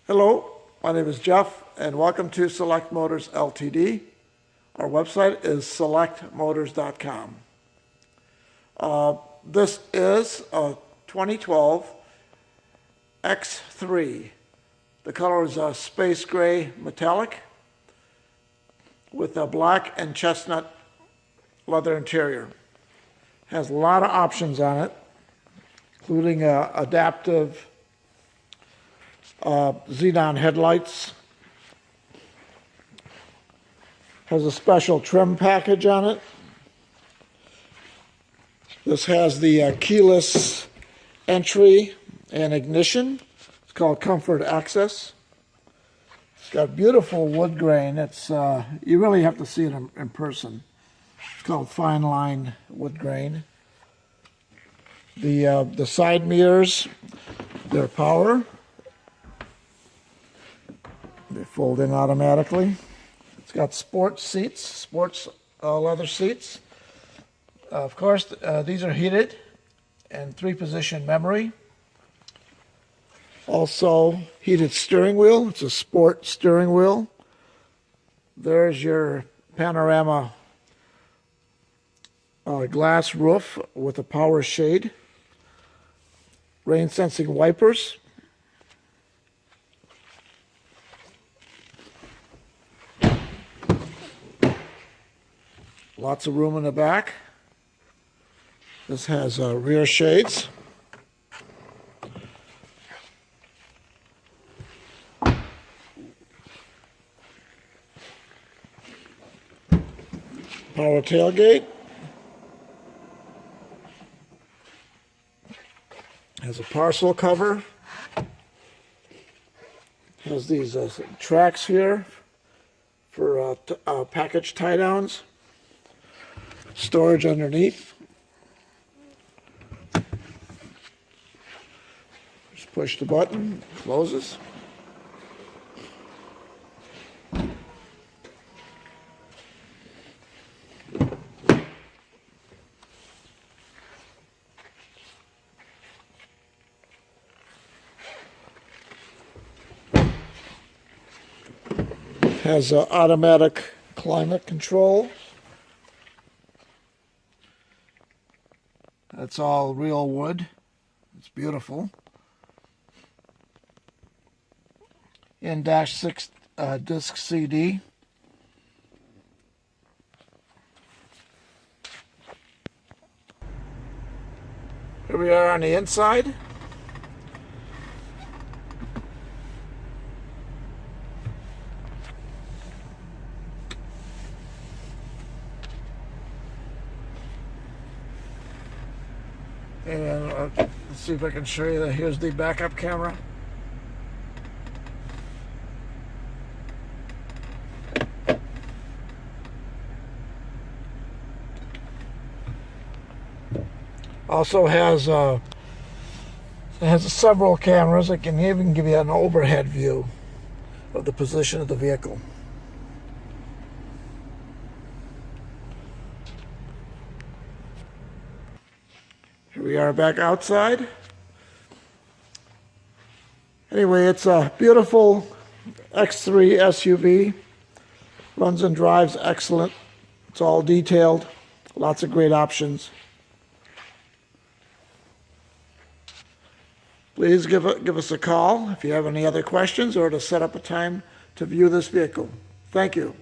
Hello, my name is Jeff, and welcome to Select Motors Ltd. Our website is selectmotors.com. This is a 2012 X3. The color is a space gray metallic with a black and chestnut leather interior. Has a lot of options on it, including adaptive Xenon headlights. Has a special trim package on it. This has the keyless entry and ignition. It's called Comfort Access. It's got beautiful wood grain. It's you really have to see it in person. It's called fine line wood grain. The side mirrors, they're power. They fold in automatically. It's got sports leather seats. Of course, these are heated and 3-position memory. Also, heated steering wheel. It's a sport steering wheel. There's your Panorama glass roof with a power shade. Rain sensing wipers. Lots of room in the back. This has rear shades. Power tailgate. Has a parcel cover. Has these tracks here for package tie-downs. Storage underneath. Just push the button, closes. Has automatic climate control. That's all real wood. It's beautiful. In-6 disc CD. Here we are on the inside. And let's see if I can show you that. Here's the backup camera. Also has several cameras. It can even give you an overhead view of the position of the vehicle. Here we are back outside. Anyway, it's a beautiful X3 SUV. Runs and drives excellent. It's all detailed. Lots of great options. Please give us a call if you have any other questions or to set up a time to view this vehicle. Thank you.